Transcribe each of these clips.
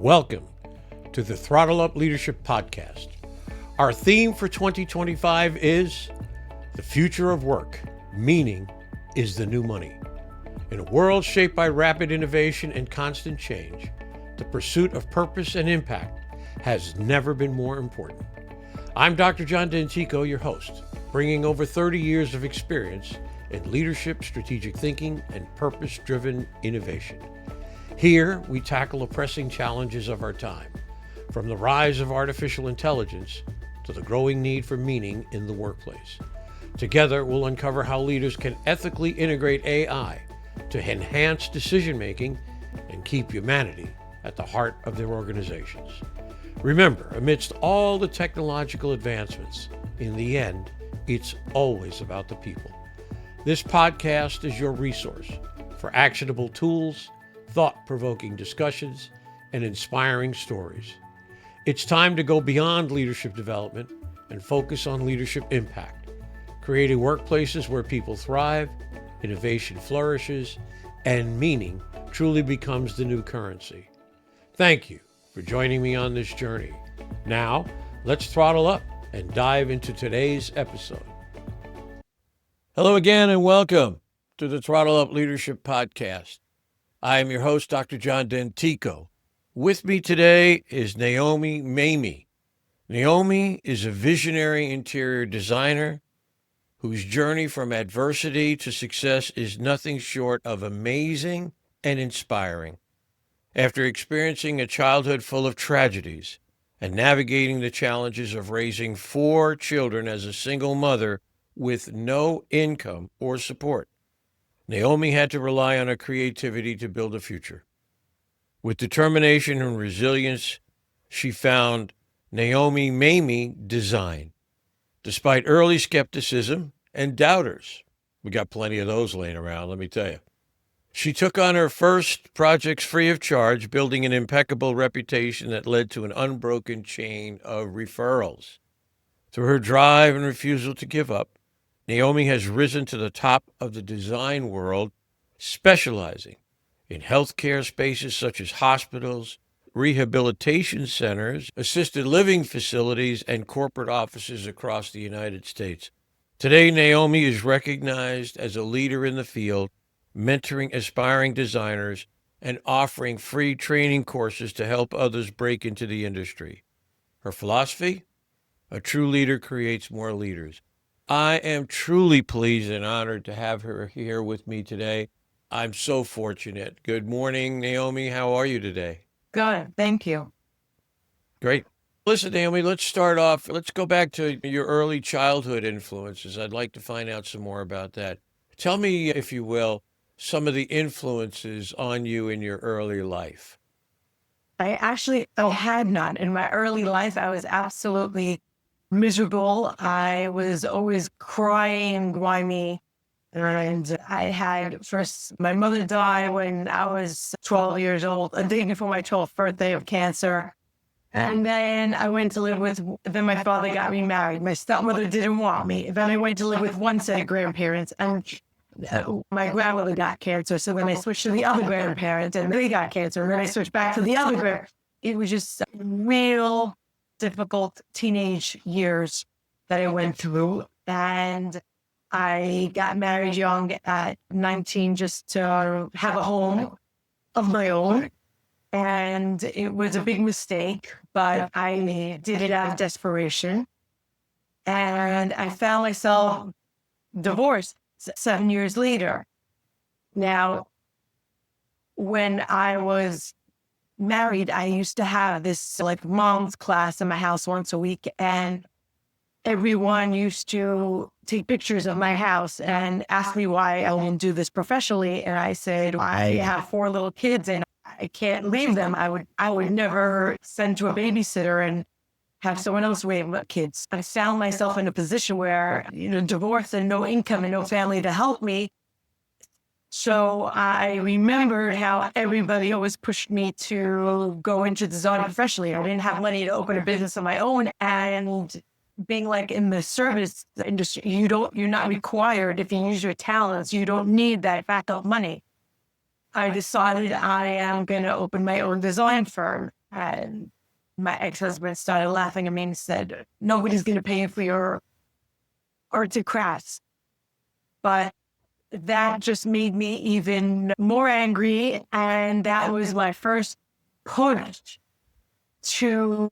Welcome to the Throttle Up Leadership Podcast. Our theme for 2025 is the future of work. Meaning is the new money. In a world shaped by rapid innovation and constant change, the pursuit of purpose and impact has never been more important. I'm Dr. John Dentico, your host, bringing over 30 years of experience in leadership, strategic thinking, and purpose-driven innovation. Here, we tackle the pressing challenges of our time, from the rise of artificial intelligence to the growing need for meaning in the workplace. Together, we'll uncover how leaders can ethically integrate AI to enhance decision-making and keep humanity at the heart of their organizations. Remember, amidst all the technological advancements, in the end, it's always about the people. This podcast is your resource for actionable tools, thought-provoking discussions, and inspiring stories. It's time to go beyond leadership development and focus on leadership impact, creating workplaces where people thrive, innovation flourishes, and meaning truly becomes the new currency. Thank you for joining me on this journey. Now, let's throttle up and dive into today's episode. Hello again and welcome to the Throttle Up Leadership Podcast. I am your host, Dr. John Dentico. With me today is Naomi Mamiye. Naomi is a visionary interior designer whose journey from adversity to success is nothing short of amazing and inspiring. After experiencing a childhood full of tragedies and navigating the challenges of raising 4 children as a single mother with no income or support, Naomi had to rely on her creativity to build a future. With determination and resilience, she found Naomi Mamiye Design. Despite early skepticism and doubters, we got plenty of those laying around, let me tell you. She took on her first projects free of charge, building an impeccable reputation that led to an unbroken chain of referrals. Through her drive and refusal to give up, Naomi has risen to the top of the design world, specializing in healthcare spaces such as hospitals, rehabilitation centers, assisted living facilities, and corporate offices across the United States. Today, Naomi is recognized as a leader in the field, mentoring aspiring designers and offering free training courses to help others break into the industry. Her philosophy? A true leader creates more leaders. I am truly pleased and honored to have her here with me today. I'm so fortunate. Good morning, Naomi. How are you today? Good, thank you. Great. Listen, Naomi, let's start off. Let's go back to your early childhood influences. I'd like to find out some more about that. Tell me, if you will, some of the influences on you in your early life. I had none. In my early life, I was absolutely miserable. I was always crying and grimy. And I had my mother died when I was 12 years old, a day before my 12th birthday of cancer. And then I went to live then my father got me married. My stepmother didn't want me. Then I went to live with one set of grandparents, and my grandmother got cancer. So then I switched to the other grandparents, and they got cancer. And then I switched back to the other grandparents. It was just real difficult teenage years that I went through. And I got married young at 19 just to have a home of my own. And it was a big mistake, but I did it out of desperation. And I found myself divorced 7 years later. Now, when I was married, I used to have this mom's class in my house once a week, and everyone used to take pictures of my house and ask me why I wouldn't do this professionally. And I said, I have 4 little kids and I can't leave them. I would never send to a babysitter and have someone else raise my kids. I found myself in a position where, divorce and no income and no family to help me. So I remembered how everybody always pushed me to go into design professionally. I didn't have money to open a business of my own, and being in the service industry, you're not required, if you use your talents, you don't need that backup money. I decided I am going to open my own design firm. And my ex-husband started laughing at me and said, nobody's going to pay for your arts and crafts. But that just made me even more angry. And that was my first push to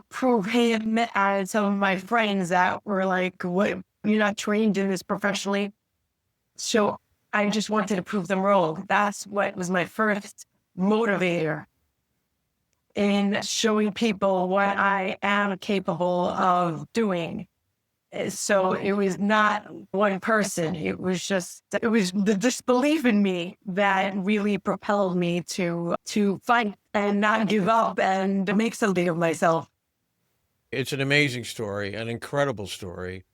prove him and some of my friends that were like, what, you're not trained in this professionally. So I just wanted to prove them wrong. That's what was my first motivator in showing people what I am capable of doing. So it was not one person. It was the disbelief in me that really propelled me to fight and not give up and make something of myself. It's an amazing story, an incredible story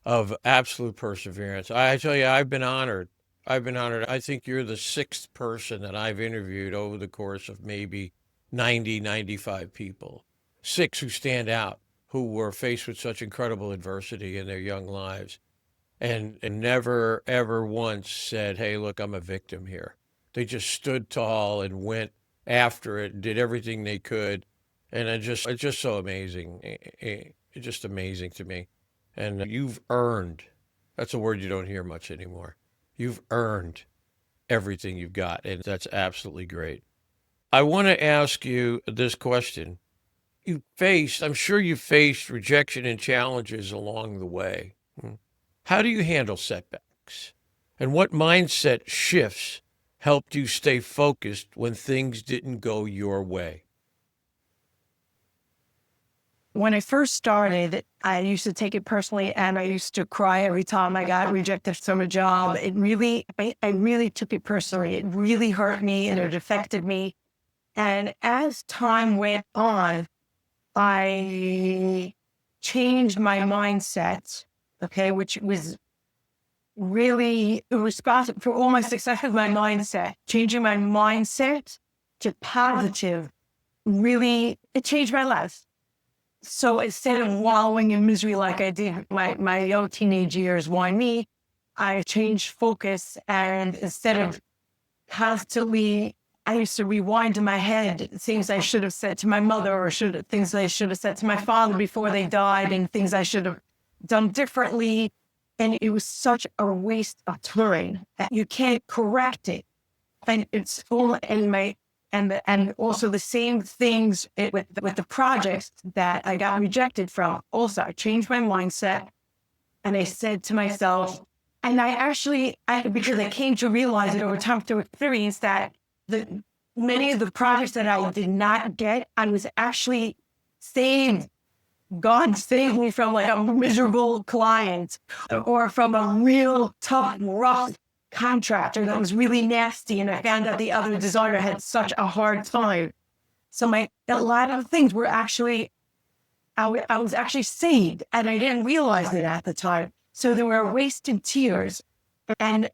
of absolute perseverance. I tell you, I've been honored. I've been honored. I think you're the sixth person that I've interviewed over the course of maybe 90, 95 people. Six who stand out, who were faced with such incredible adversity in their young lives and never, ever once said, hey, look, I'm a victim here. They just stood tall and went after it, did everything they could. And it's just so amazing. It's just amazing to me. And you've earned, that's a word you don't hear much anymore. You've earned everything you've got. And that's absolutely great. I want to ask you this question. I'm sure you faced rejection and challenges along the way. How do you handle setbacks? And what mindset shifts helped you stay focused when things didn't go your way? When I first started, I used to take it personally and I used to cry every time I got rejected from a job. I really took it personally. It really hurt me and it affected me. And as time went on, I changed my mindset, okay, which was really responsible for all my success with my mindset. Changing my mindset to positive, really, it changed my life. So instead of wallowing in misery like I did my young teenage years, why me? I changed focus, and instead of constantly, I used to rewind in my head things I should have said to my mother or things I should have said to my father before they died and things I should have done differently. And it was such a waste of time that you can't correct it. And it's all in my, and also the same things with the projects that I got rejected from. Also, I changed my mindset and I said to myself, and because I came to realize it over time through experience that many of the projects that I did not get, I was actually saved. God saved me from like a miserable client or from a real tough, rough contractor that was really nasty. And I found out the other designer had such a hard time. So a lot of things were actually, I was actually saved and I didn't realize it at the time. So there were wasted tears. And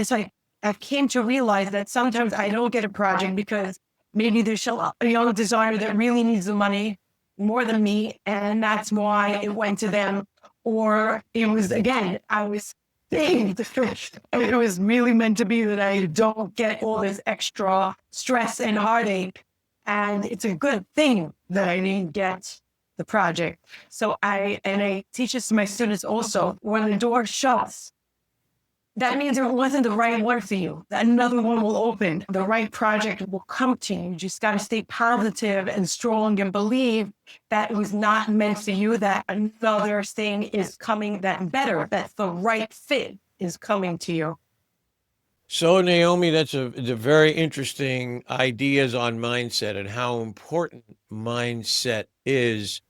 so I came to realize that sometimes I don't get a project because maybe there's a young designer that really needs the money more than me, and that's why it went to them. Or it was, again, I was saved. It was really meant to be that I don't get all this extra stress and heartache. And it's a good thing that I didn't get the project. So I teach this to my students also. When the door shuts, that means it wasn't the right one for you. Another one will open. The right project will come to you. You just got to stay positive and strong and believe that it was not meant for you, that another thing is coming that better, that the right fit is coming to you. So, Naomi, that's the very interesting ideas on mindset and how important mindset is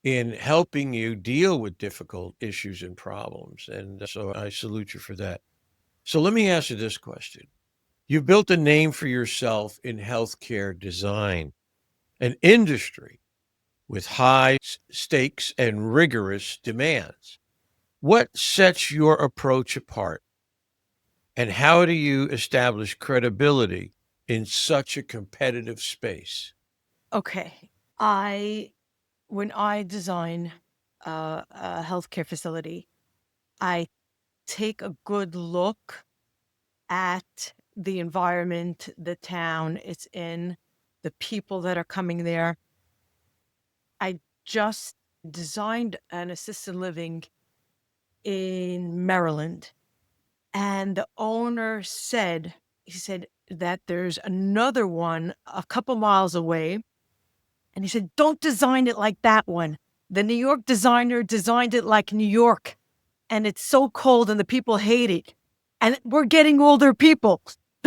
in helping you deal with difficult issues and problems. And so I salute you for that. So let me ask you this question. You've built a name for yourself in healthcare design, an industry with high stakes and rigorous demands. What sets your approach apart? And how do you establish credibility in such a competitive space? Okay. When I design a healthcare facility, I take a good look at the environment, the town it's in, the people that are coming there. I just designed an assisted living in Maryland. And the owner said, he said that there's another one a couple miles away. And he said, don't design it like that one. The New York designer designed it like New York. And it's so cold and the people hate it. And we're getting older people.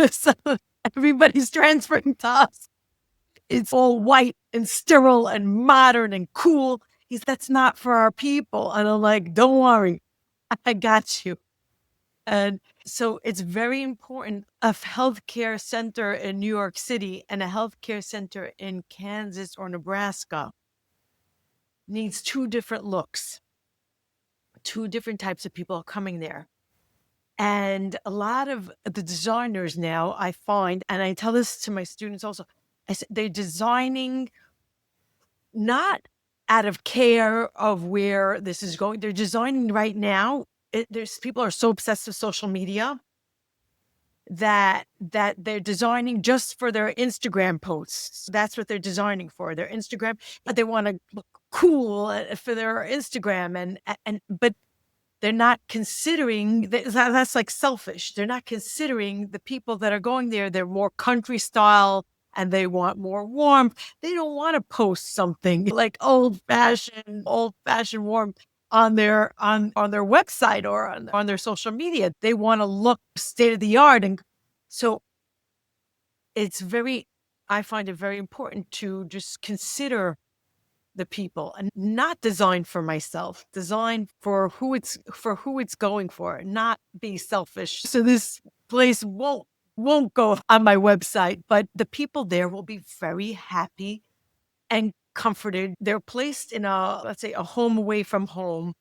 So everybody's transferring to us. It's all white and sterile and modern and cool. That's not for our people. And I'm like, don't worry, I got you. And so it's very important. A healthcare center in New York City and a healthcare center in Kansas or Nebraska needs two different looks. Two different types of people are coming there. And a lot of the designers now, I find, and I tell this to my students also, I said they're designing not out of care of where this is going. They're designing right now. There's people are so obsessed with social media that they're designing just for their Instagram posts. That's what they're designing for their Instagram. But they want to look cool for their Instagram, but they're not considering that's like selfish. They're not considering the people that are going there. They're more country style and they want more warmth. They don't want to post something like old fashioned warmth on their website or on their social media. They want to look state of the art. And so I find it very important to just consider the people and not design for myself, design for who it's going for, not be selfish. So this place won't go on my website, but the people there will be very happy and comforted. They're placed in let's say a home away from home.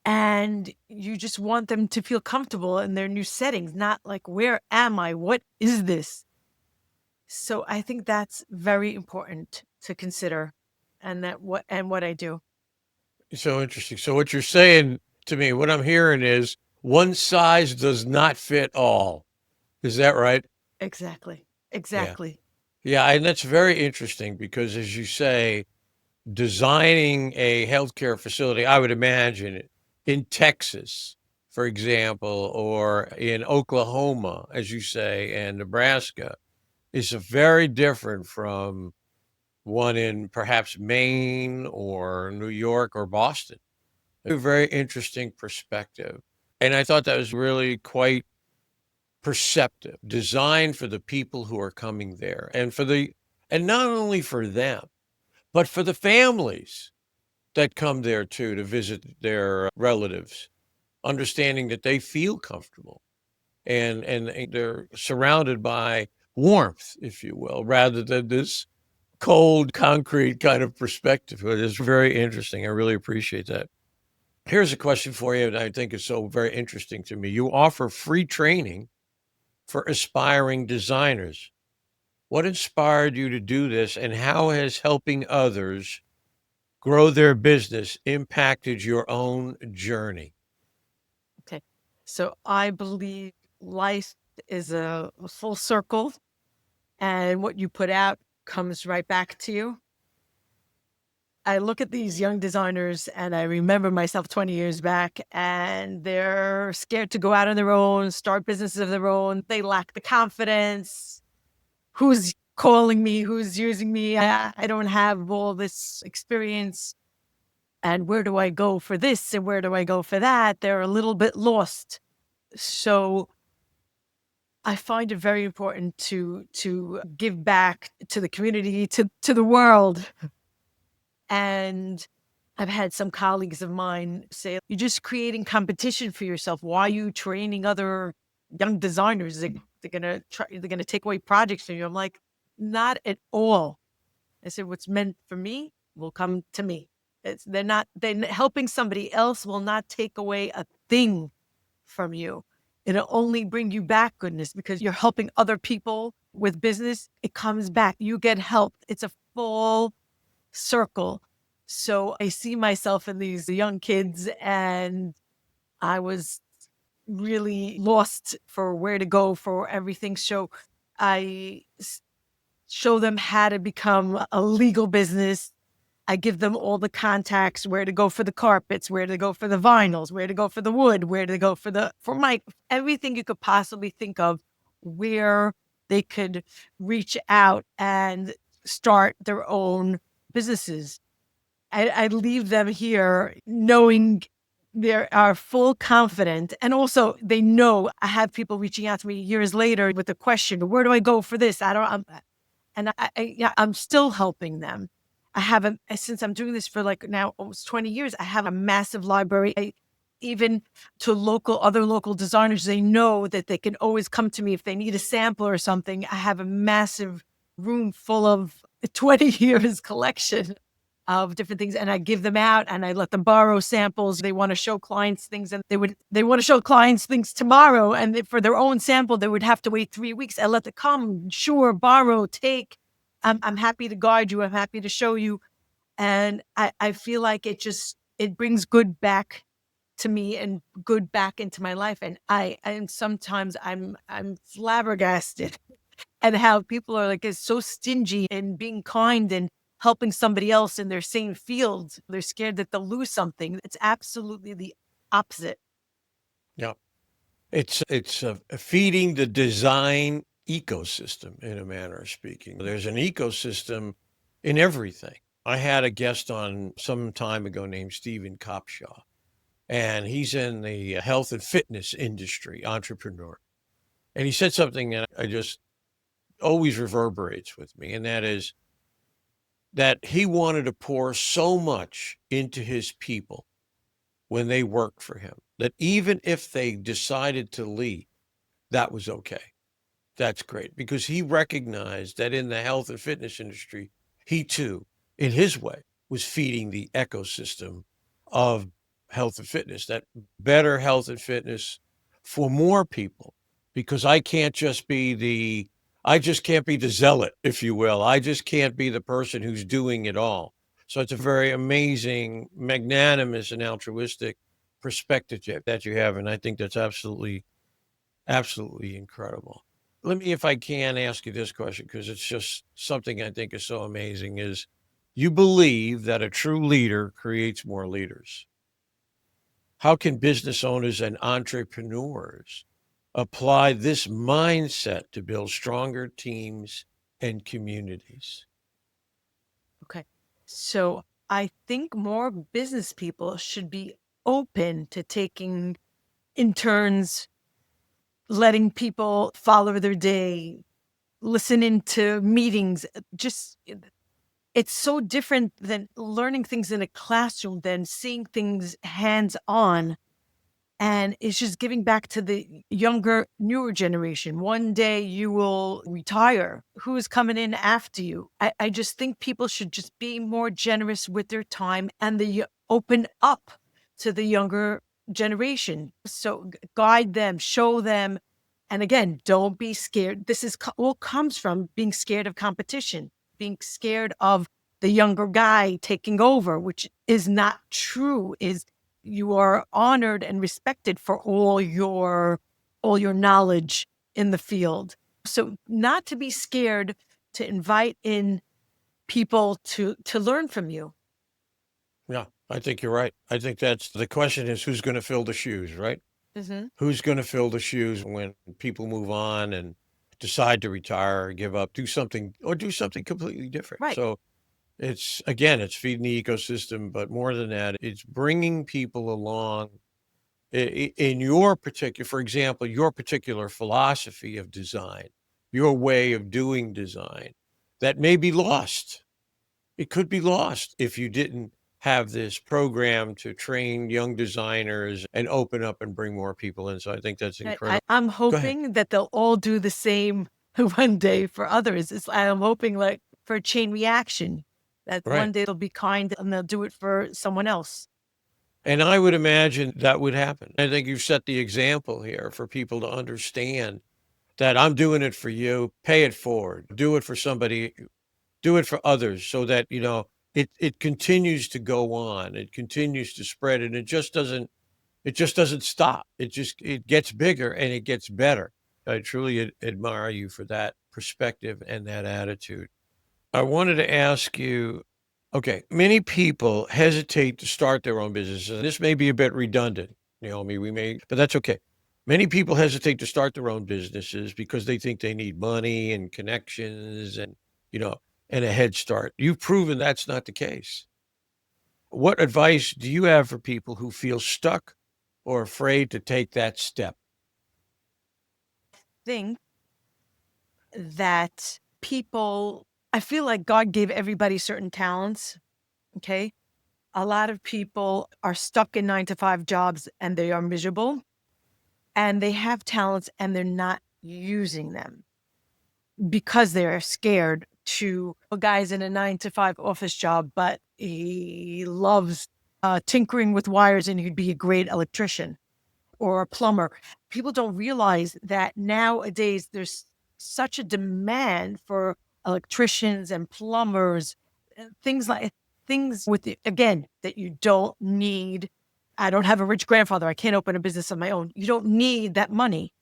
And you just want them to feel comfortable in their new settings, not like, where am I? What is this? So I think that's very important to consider. And what I do. So interesting. So what you're saying to me, what I'm hearing is one size does not fit all. Is that right? Exactly. Yeah, and that's very interesting because, as you say, designing a healthcare facility, I would imagine in Texas, for example, or in Oklahoma, as you say, and Nebraska, is very different from one in perhaps Maine or New York or Boston. A very interesting perspective. And I thought that was really quite perceptive, designed for the people who are coming there and not only for them, but for the families that come there too to visit their relatives, understanding that they feel comfortable and they're surrounded by warmth, if you will, rather than this cold concrete kind of perspective. It is very interesting. I really appreciate that. Here's a question for you, and I think it's so very interesting to me. You offer free training for aspiring designers. What inspired you to do this, and how has helping others grow their business impacted your own journey? Okay. So I believe life is a full circle, and what you put out comes right back to you. I look at these young designers and I remember myself 20 years back, and they're scared to go out on their own, start businesses of their own. They lack the confidence. Who's calling me? Who's using me? I don't have all this experience. And where do I go for this? And where do I go for that? They're a little bit lost. So I find it very important to give back to the community, to the world. And I've had some colleagues of mine say, you're just creating competition for yourself. Why are you training other young designers? They're gonna take away projects from you. I'm like, not at all. I said, what's meant for me will come to me. Helping somebody else will not take away a thing from you. It'll only bring you back goodness, because you're helping other people with business. It comes back. You get help. It's a full circle. So I see myself in these young kids, and I was really lost for where to go for everything. So I show them how to become a legal business, I give them all the contacts, where to go for the carpets, where to go for the vinyls, where to go for the wood, where to go for my, everything you could possibly think of, where they could reach out and start their own businesses. I leave them here knowing they are full confident. And also they know I have people reaching out to me years later with a question, where do I go for this? I'm still helping them. Since I'm doing this for like now almost 20 years, I have a massive library. Even to other local designers, they know that they can always come to me if they need a sample or something. I have a massive room full of 20 years collection of different things, and I give them out and I let them borrow samples. They want to show clients things, and they want to show clients things tomorrow, and for their own sample they would have to wait 3 weeks. I let them come, sure, borrow, take. I'm happy to guide you. I'm happy to show you. And I feel like it brings good back to me and good back into my life. And sometimes I'm flabbergasted at how people are like, is so stingy in being kind and helping somebody else in their same field. They're scared that they'll lose something. It's absolutely the opposite. Yeah. It's feeding the design ecosystem, in a manner of speaking. There's an ecosystem in everything. I had a guest on some time ago named Stephen Copshaw, and he's in the health and fitness industry, entrepreneur. And he said something that I just always reverberates with me, and that is that he wanted to pour so much into his people when they worked for him that even if they decided to leave, that was okay. That's great, because he recognized that in the health and fitness industry, he too, in his way, was feeding the ecosystem of health and fitness, that better health and fitness for more people, because I just can't be the zealot, if you will. I just can't be the person who's doing it all. So it's a very amazing, magnanimous, and altruistic perspective that you have. And I think that's absolutely, absolutely incredible. Let me, if I can, ask you this question, because it's just something I think is so amazing, is you believe that a true leader creates more leaders. How can business owners and entrepreneurs apply this mindset to build stronger teams and communities? Okay. So I think more business people should be open to taking interns, letting people follow their day, listening to meetings. It's so different than learning things in a classroom than seeing things hands on. And it's just giving back to the younger, newer generation. One day you will retire. Who is coming in after you? I just think people should just be more generous with their time and open up to the younger generation. So guide them, show them. And again, don't be scared. This is all comes from being scared of competition, being scared of the younger guy taking over, which is not true. You are honored and respected for all your knowledge in the field. So not to be scared to invite in people to learn from you. Yeah, I think you're right. I think that's the question, is who's going to fill the shoes, right? Mm-hmm. Who's going to fill the shoes when people move on and decide to retire, give up, do something completely different. Right. So it's feeding the ecosystem, but more than that, it's bringing people along in your particular, for example, your particular philosophy of design, your way of doing design that may be lost. It could be lost if you didn't have this program to train young designers and open up and bring more people in. So I think that's incredible. I'm Go ahead. hoping that they'll all do the same one day for others. I'm hoping like for a chain reaction, that Right. one day they'll be kind and they'll do it for someone else. And I would imagine that would happen. I think you've set the example here for people to understand that I'm doing it for you, pay it forward, do it for somebody, do it for others, so that, it continues to go on. It continues to spread, and it just doesn't stop. It gets bigger and it gets better. I truly admire you for that perspective and that attitude. I wanted to ask you, Okay. Many people hesitate to start their own businesses. And this may be a bit redundant, Naomi, but that's okay. Many people hesitate to start their own businesses because they think they need money and connections and, you know, and a head start. You've proven that's not the case. What advice do you have for people who feel stuck or afraid to take that step? Think that I feel like God gave everybody certain talents. Okay. A lot of people are stuck in 9 to 5 jobs and they are miserable, and they have talents and they're not using them because they're scared to. A guy's in a 9 to 5 office job, but he loves tinkering with wires and he'd be a great electrician or a plumber. People don't realize that nowadays there's such a demand for electricians and plumbers, things with again, that you don't need. I don't have a rich grandfather. I can't open a business of my own. You don't need that money.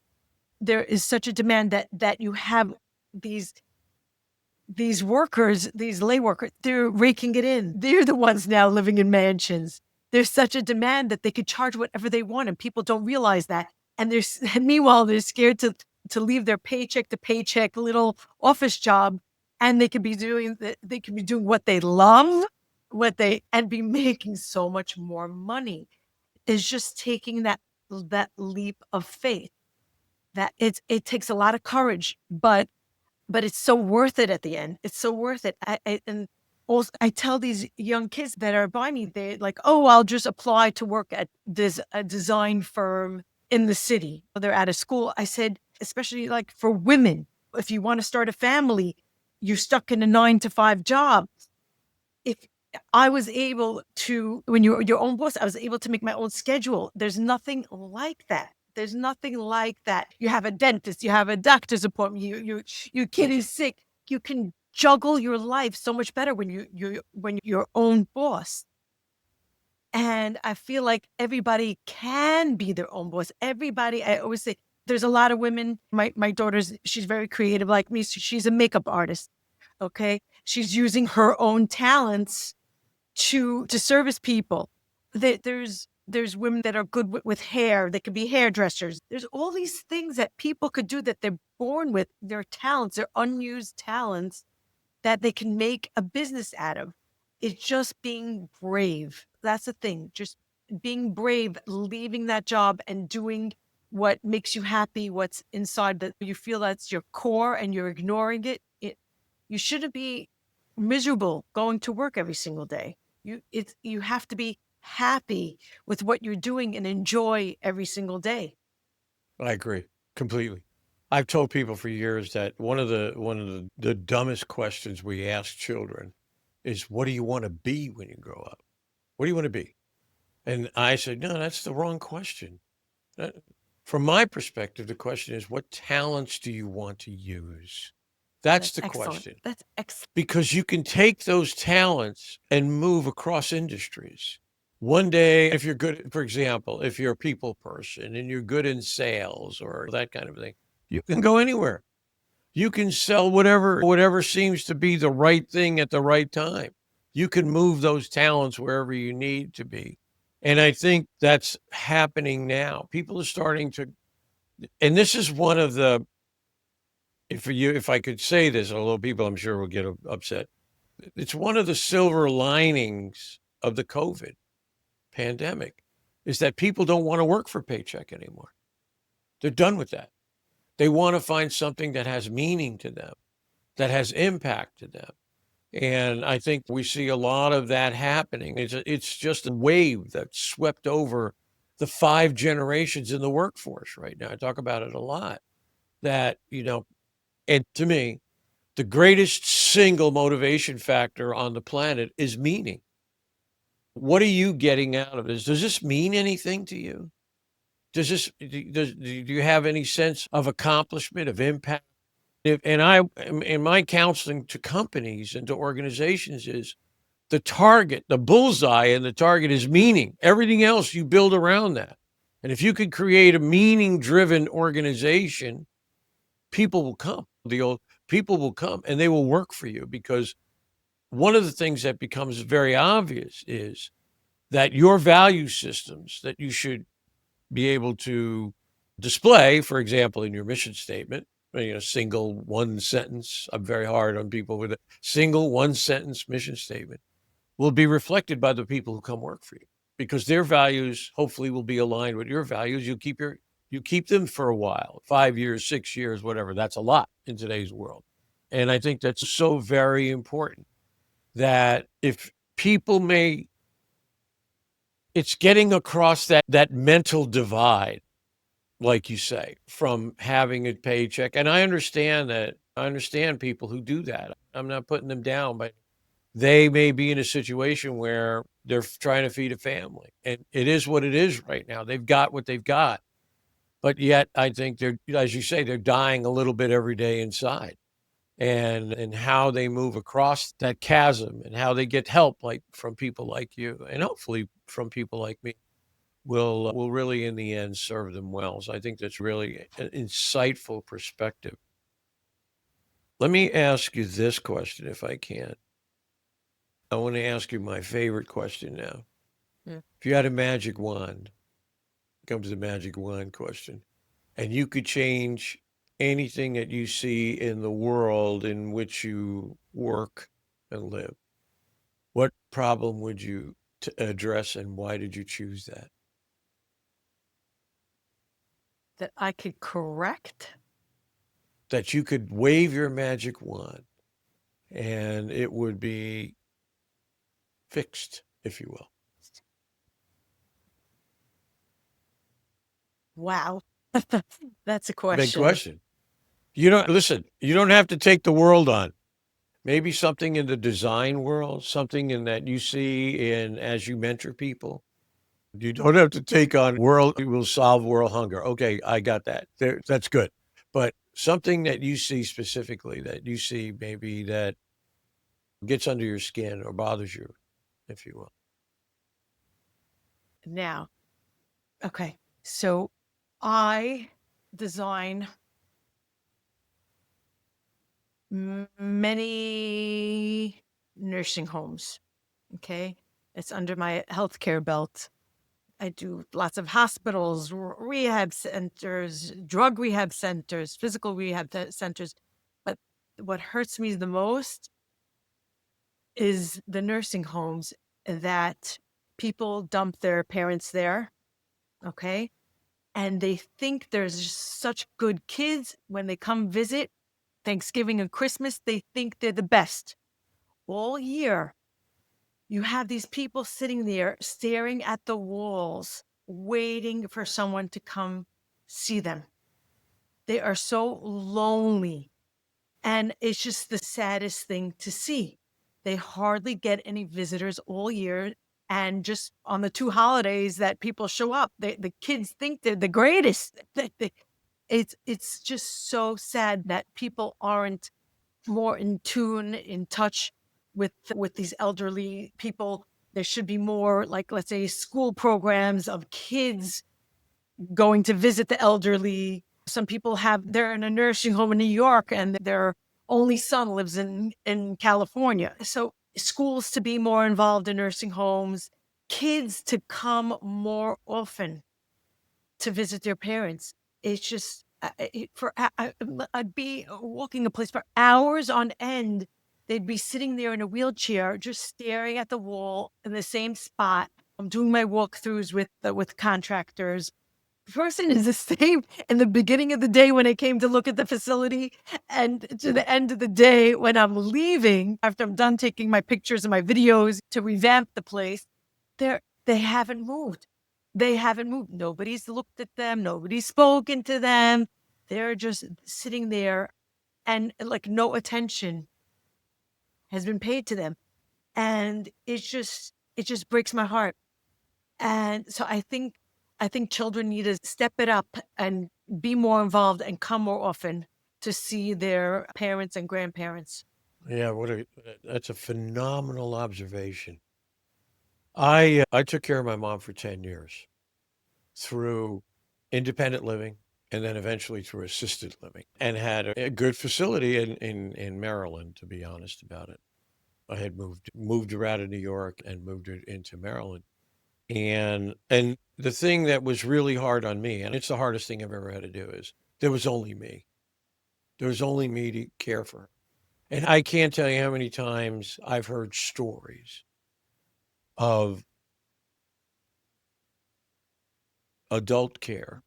There is such a demand that you have these workers, these lay workers, they're raking it in. They're the ones now living in mansions. There's such a demand that they could charge whatever they want, and people don't realize that. And meanwhile, they're scared to leave their paycheck to paycheck little office job, and they could be doing what they love, and be making so much more money. Is just taking that leap of faith. That it takes a lot of courage, but it's so worth it at the end. It's so worth it. And also, I tell these young kids that are by me, they're like, oh, I'll just apply to work at a design firm in the city. They're out of school. I said, especially like for women, if you want to start a family, you're stuck in a 9 to 5 job. If I was able to, when you're your own boss, I was able to make my own schedule. There's nothing like that. There's nothing like that. You have a dentist, you have a doctor's appointment, your kid is sick. You can juggle your life so much better when you're your own boss. And I feel like everybody can be their own boss. Everybody, I always say, there's a lot of women. My daughter's, she's very creative like me. So she's a makeup artist. Okay. She's using her own talents to service people. There's women that are good with hair. They could be hairdressers. There's all these things that people could do that they're born with, their talents, their unused talents that they can make a business out of. It's just being brave. That's the thing. Just being brave, leaving that job and doing what makes you happy, what's inside that you feel that's your core, and you're ignoring it. You shouldn't be miserable going to work every single day. You have to be happy with what you're doing and enjoy every single day. I agree completely. I've told people for years that one of the dumbest questions we ask children is, what do you want to be when you grow up? What do you want to be? And I said, no, that's the wrong question. From my perspective, the question is, what talents do you want to use? That's the excellent. question. That's excellent. Because you can take those talents and move across industries. One day, if you're good, for example, if you're a people person and you're good in sales or that kind of thing, you can go anywhere. You can sell whatever seems to be the right thing at the right time. You can move those talents wherever you need to be. And I think that's happening now. People are starting to, and this is one of the, if I could say this, although people I'm sure will get upset, it's one of the silver linings of the COVID pandemic is that people don't want to work for paycheck anymore. They're done with that. They want to find something that has meaning to them, that has impact to them. And I think we see a lot of that happening. It's just a wave that swept over the 5 generations in the workforce right now. I talk about it a lot. That, and to me, the greatest single motivation factor on the planet is meaning. What are you getting out of this? Does this mean anything to you? Do you have any sense of accomplishment, of impact? In my counseling to companies and to organizations is the target, the bullseye and the target is meaning. Everything else you build around that. And if you could create a meaning-driven organization, people will come. People will come and they will work for you because one of the things that becomes very obvious is that your value systems that you should be able to display, for example, in your mission statement, single one sentence. I'm very hard on people with a single one sentence mission statement will be reflected by the people who come work for you because their values hopefully will be aligned with your values. You keep them for a while, 5 years, 6 years, whatever. That's a lot in today's world. And I think that's so very important that if people it's getting across that mental divide, like you say, from having a paycheck. And I understand that. I understand people who do that. I'm not putting them down, but they may be in a situation where they're trying to feed a family. And it is what it is right now. They've got what they've got. But yet I think they're, as you say, they're dying a little bit every day inside. And how they move across that chasm and how they get help like from people like you and hopefully from people like me will really in the end serve them well. So I think that's really an insightful perspective. Let me ask you this question if I can. I want to ask you my favorite question now. Yeah. If you had a magic wand, comes the magic wand question, and you could change anything that you see in the world in which you work and live, what problem would you address and why did you choose that? That I could correct? That you could wave your magic wand and it would be fixed, if you will. Wow. That's a question. Big question. Listen, you don't have to take the world on. Maybe something in the design world, something in that you see as you mentor people. You don't have to take on world, will solve world hunger. Okay, I got that. That's good. But something that you see specifically, that you see maybe that gets under your skin or bothers you, if you will. Now, okay. So I design many nursing homes. Okay. It's under my healthcare belt. I do lots of hospitals, rehab centers, drug rehab centers, physical rehab centers. But what hurts me the most is the nursing homes that people dump their parents there. Okay. And they think there's just such good kids when they come visit Thanksgiving and Christmas. They think they're the best. All year, you have these people sitting there staring at the walls, waiting for someone to come see them. They are so lonely. And it's just the saddest thing to see. They hardly get any visitors all year. And just on the 2 holidays that people show up, the kids think they're the greatest. It's just so sad that people aren't more in tune, in touch with these elderly people. There should be more, like, let's say, school programs of kids going to visit the elderly. Some people they're in a nursing home in New York and their only son lives in California. So schools to be more involved in nursing homes, kids to come more often to visit their parents. It's just, I'd be walking a place for hours on end. They'd be sitting there in a wheelchair, just staring at the wall in the same spot. I'm doing my walkthroughs with contractors. The person is the same in the beginning of the day when I came to look at the facility and to the end of the day when I'm leaving, after I'm done taking my pictures and my videos to revamp the place. They haven't moved. They haven't moved. Nobody's looked at them. Nobody's spoken to them. They're just sitting there and like no attention has been paid to them. And it just breaks my heart. And so I think children need to step it up and be more involved and come more often to see their parents and grandparents. Yeah, that's a phenomenal observation. I took care of my mom for 10 years through independent living and then eventually through assisted living and had a good facility in Maryland, to be honest about it. I had moved her out of New York and moved her into Maryland. And the thing that was really hard on me, and it's the hardest thing I've ever had to do, is there was only me. There was only me to care for her. And I can't tell you how many times I've heard stories of adult care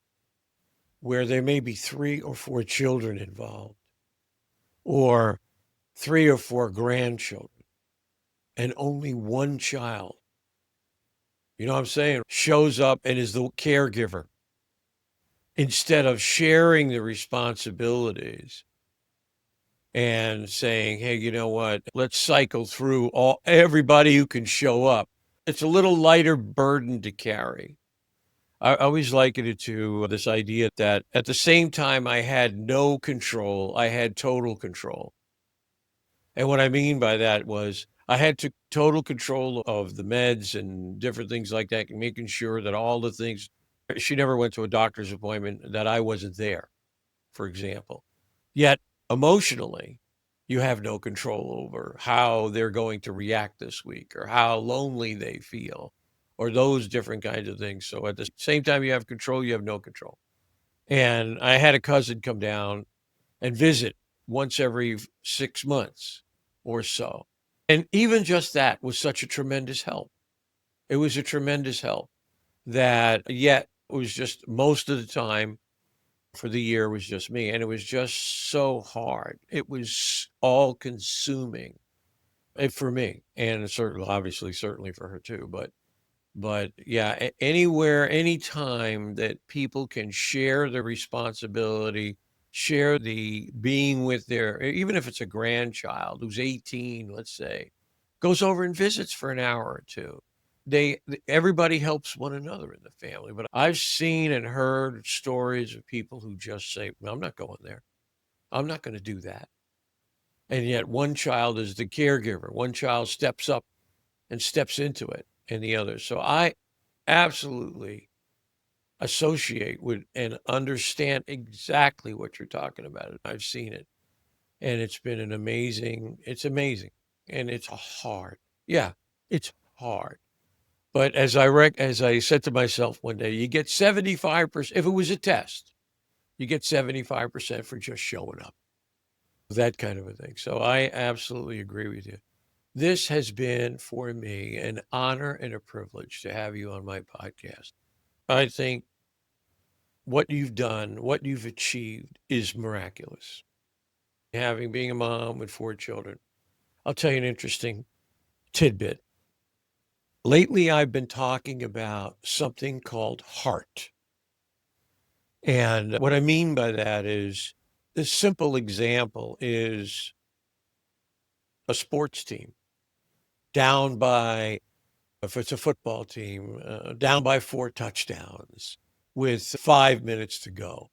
where there may be 3 or 4 children involved, or 3 or 4 grandchildren, and only one child, you know what I'm saying, shows up and is the caregiver instead of sharing the responsibilities and saying, hey, you know what, let's cycle through everybody who can show up. It's a little lighter burden to carry. I always liken it to this idea that at the same time I had no control, I had total control. And what I mean by that was I had total control of the meds and different things like that, making sure that all the things, she never went to a doctor's appointment that I wasn't there, for example. Yet emotionally, you have no control over how they're going to react this week or how lonely they feel or those different kinds of things. So at the same time you have control, you have no control. And I had a cousin come down and visit once every 6 months or so. And even just that was such a tremendous help. It was a tremendous help that yet it was just most of the time for the year was just me. And it was just so hard. It was all consuming for me. And certainly, obviously, certainly for her too. But yeah, anywhere, anytime that people can share the responsibility, share the being with even if it's a grandchild who's 18, let's say, goes over and visits for an hour or two. Everybody helps one another in the family. But I've seen and heard stories of people who just say, well, I'm not going there. I'm not going to do that. And yet one child is the caregiver. One child steps up and steps into it and the other. So I absolutely associate with and understand exactly what you're talking about. I've seen it. And it's been it's amazing. And it's hard. Yeah, it's hard. But as I said to myself one day, you get 75%, if it was a test, you get 75% for just showing up. That kind of a thing. So I absolutely agree with you. This has been for me an honor and a privilege to have you on my podcast. I think what you've done, what you've achieved is miraculous. Being a mom with 4 children. I'll tell you an interesting tidbit. Lately, I've been talking about something called heart. And what I mean by that is the simple example is a sports team down by, if it's a football team, down by 4 touchdowns with 5 minutes to go.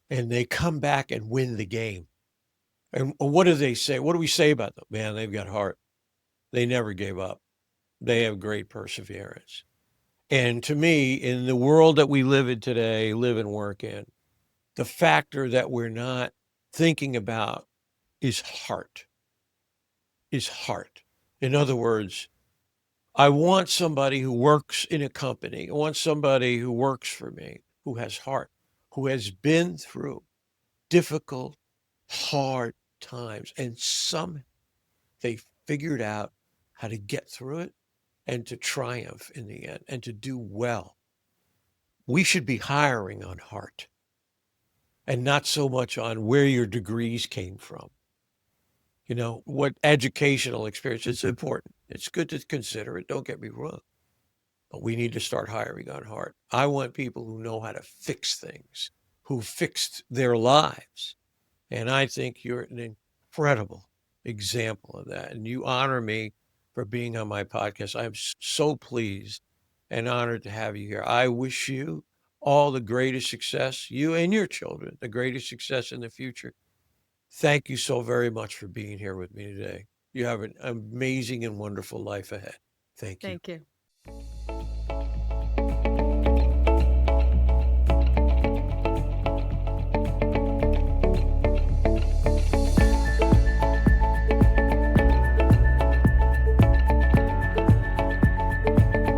And they come back and win the game. And what do they say? What do we say about them? Man, they've got heart. They never gave up. They have great perseverance. And to me, in the world that we live in today, live and work in, the factor that we're not thinking about is heart. In other words, I want somebody who works in a company. I want somebody who works for me, who has heart, who has been through difficult, hard times. And some they figured out how to get through it and to triumph in the end and to do well. We should be hiring on heart and not so much on where your degrees came from. You know, what educational experience is important. It's good to consider it. Don't get me wrong. But we need to start hiring on heart. I want people who know how to fix things, who fixed their lives. And I think you're an incredible example of that. And you honor me for being on my podcast. I'm so pleased and honored to have you here. I wish you all the greatest success, you and your children, the greatest success in the future. Thank you so very much for being here with me today. You have an amazing and wonderful life ahead. Thank you. Thank you.